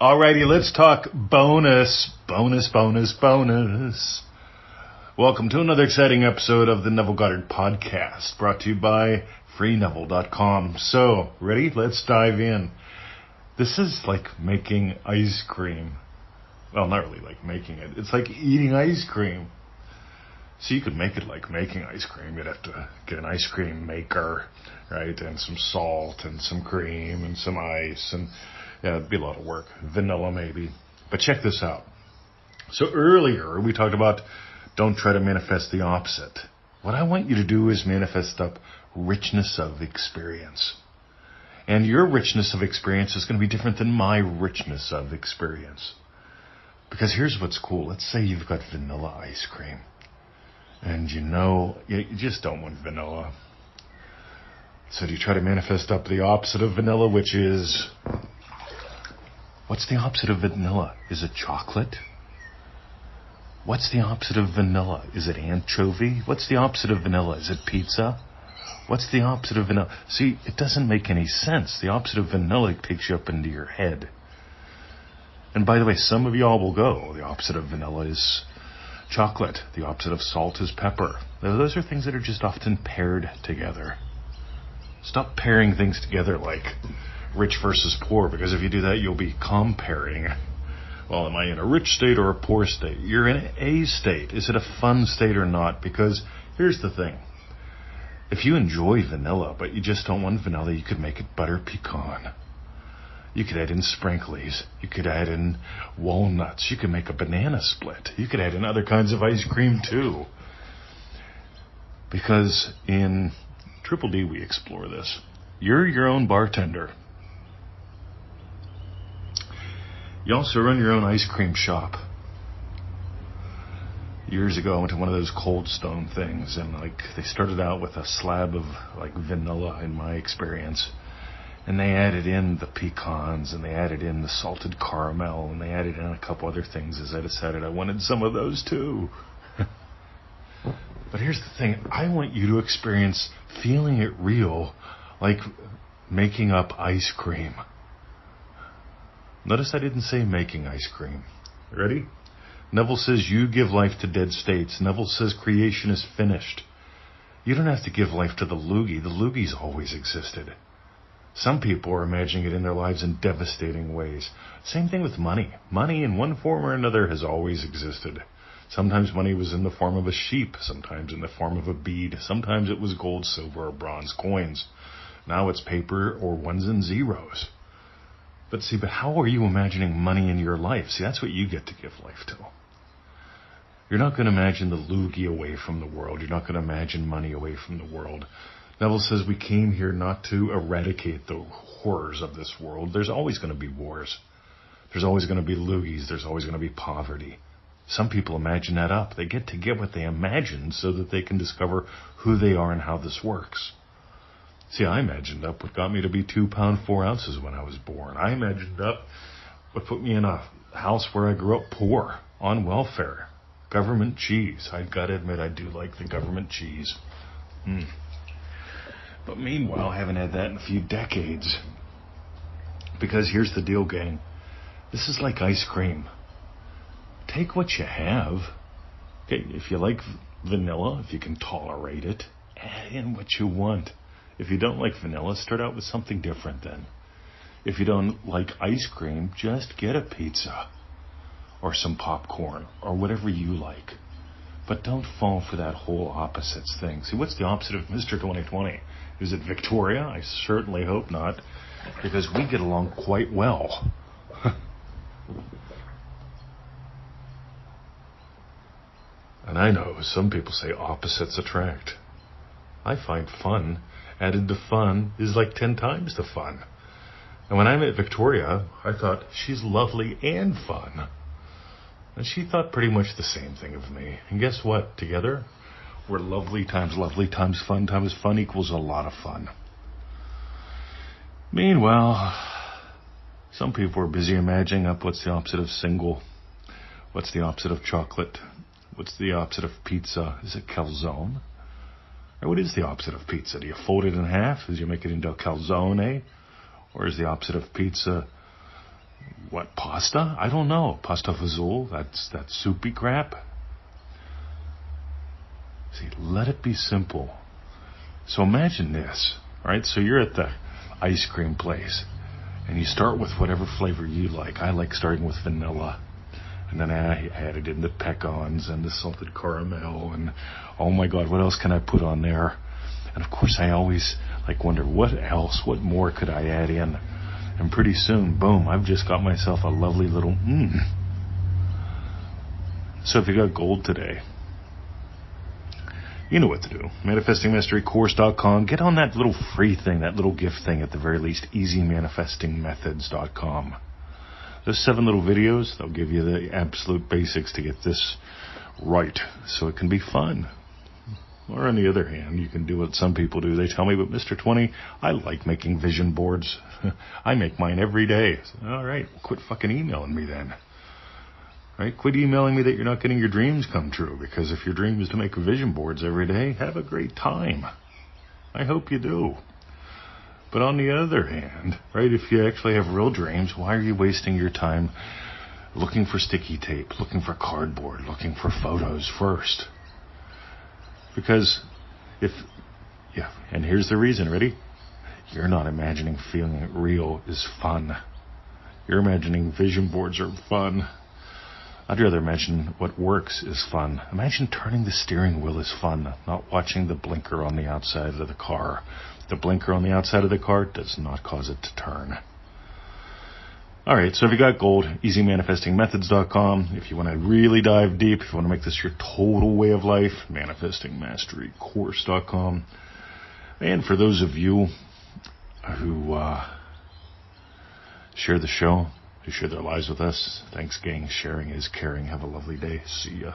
Alrighty, let's talk bonus. Welcome to another exciting episode of the Neville Goddard podcast, brought to you by freeneville.com. So, ready? Let's dive in. This is like making ice cream. Well, not really like making it. It's like eating ice cream. So you could make it like making ice cream. You'd have to get an ice cream maker, right? And some salt and some cream and some ice. And yeah, it'd be a lot of work. Vanilla maybe. But check this out. So earlier we talked about don't try to manifest the opposite. What I want you to do is manifest up richness of experience. And your richness of experience is going to be different than my richness of experience. Because here's what's cool. Let's say you've got vanilla ice cream. And you just don't want vanilla. So do you try to manifest up the opposite of vanilla, which is... What's the opposite of vanilla? Is it chocolate? What's the opposite of vanilla? Is it anchovy? What's the opposite of vanilla? Is it pizza? What's the opposite of vanilla? See, it doesn't make any sense. The opposite of vanilla takes you up into your head. And by the way, some of y'all will go, the opposite of vanilla is chocolate. The opposite of salt is pepper. Those are things that are just often paired together. Stop pairing things together like rich versus poor, because if you do that, you'll be comparing. Well, am I in a rich state or a poor state? You're in a state. Is it a fun state or not? Because here's the thing. If you enjoy vanilla, but you just don't want vanilla, you could make it butter pecan. You could add in sprinklies. You could add in walnuts. You could make a banana split. You could add in other kinds of ice cream too. Because in Triple D, we explore this. You're your own bartender. You also run your own ice cream shop. Years ago, I went to one of those Cold Stone things, and they started out with a slab of vanilla, in my experience, and they added in the pecans, and they added in the salted caramel, and they added in a couple other things as I decided I wanted some of those too. But here's the thing. I want you to experience feeling it real, like making up ice cream. Notice I didn't say making ice cream. Ready? Neville says you give life to dead states. Neville says creation is finished. You don't have to give life to the loogie. The loogie's always existed. Some people are imagining it in their lives in devastating ways. Same thing with money. Money in one form or another has always existed. Sometimes money was in the form of a sheep, sometimes in the form of a bead, sometimes it was gold, silver, or bronze coins. Now it's paper or ones and zeros. But how are you imagining money in your life? See, that's what you get to give life to. You're not going to imagine the loogie away from the world. You're not going to imagine money away from the world. Neville says we came here not to eradicate the horrors of this world. There's always going to be wars. There's always going to be loogies. There's always going to be poverty. Some people imagine that up. They get to get what they imagine so that they can discover who they are and how this works. See, I imagined up what got me to be 2 pounds 4 ounces when I was born. I imagined up what put me in a house where I grew up poor, on welfare. Government cheese. I've got to admit, I do like the government cheese. But meanwhile, I haven't had that in a few decades. Because here's the deal, gang. This is like ice cream. Take what you have. Okay, if you like vanilla, if you can tolerate it, add in what you want. If you don't like vanilla, start out with something different then. If you don't like ice cream, just get a pizza or some popcorn or whatever you like. But don't fall for that whole opposites thing. See, what's the opposite of Mr. 2020? Is it Victoria? I certainly hope not, because we get along quite well. And I know some people say opposites attract. I find fun added to fun is like 10 times the fun. And when I met Victoria, I thought, she's lovely and fun. And she thought pretty much the same thing of me. And guess what? Together, we're lovely times fun equals a lot of fun. Meanwhile, some people are busy imagining up what's the opposite of single. What's the opposite of chocolate? What's the opposite of pizza? Is it calzone? Or what is the opposite of pizza? Do you fold it in half as you make it into a calzone? Or is the opposite of pizza What, pasta? I don't know. Pasta fazool? That's that soupy crap? See, let it be simple. So imagine this, right? So you're at the ice cream place, and you start with whatever flavor you like. I like starting with vanilla, and then I added in the pecans and the salted caramel, and oh my God, what else can I put on there? And of course, I always wonder what more could I add in? And pretty soon, boom, I've just got myself a lovely little So if you got gold today, you know what to do. ManifestingMasteryCourse.com. Get on that little free thing, that little gift thing at the very least, EasyManifestingMethods.com. Those 7 little videos, they'll give you the absolute basics to get this right so it can be fun. Or on the other hand, you can do what some people do. They tell me, but Mr. 20, I like making vision boards. I make mine every day. All right, well, quit fucking emailing me then. Right? Quit emailing me that you're not getting your dreams come true, because if your dream is to make vision boards every day, have a great time. I hope you do. But on the other hand, right, if you actually have real dreams, why are you wasting your time looking for sticky tape, looking for cardboard, looking for photos first? Because and here's the reason, ready? You're not imagining feeling it real is fun. You're imagining vision boards are fun. I'd rather imagine what works is fun. Imagine turning the steering wheel is fun, not watching the blinker on the outside of the car. The blinker on the outside of the car does not cause it to turn. All right, so if you got gold, EasyManifestingMethods.com. If you want to really dive deep, if you want to make this your total way of life, ManifestingMasteryCourse.com. And for those of you who share the show, who share their lives with us, thanks, gang. Sharing is caring. Have a lovely day. See ya.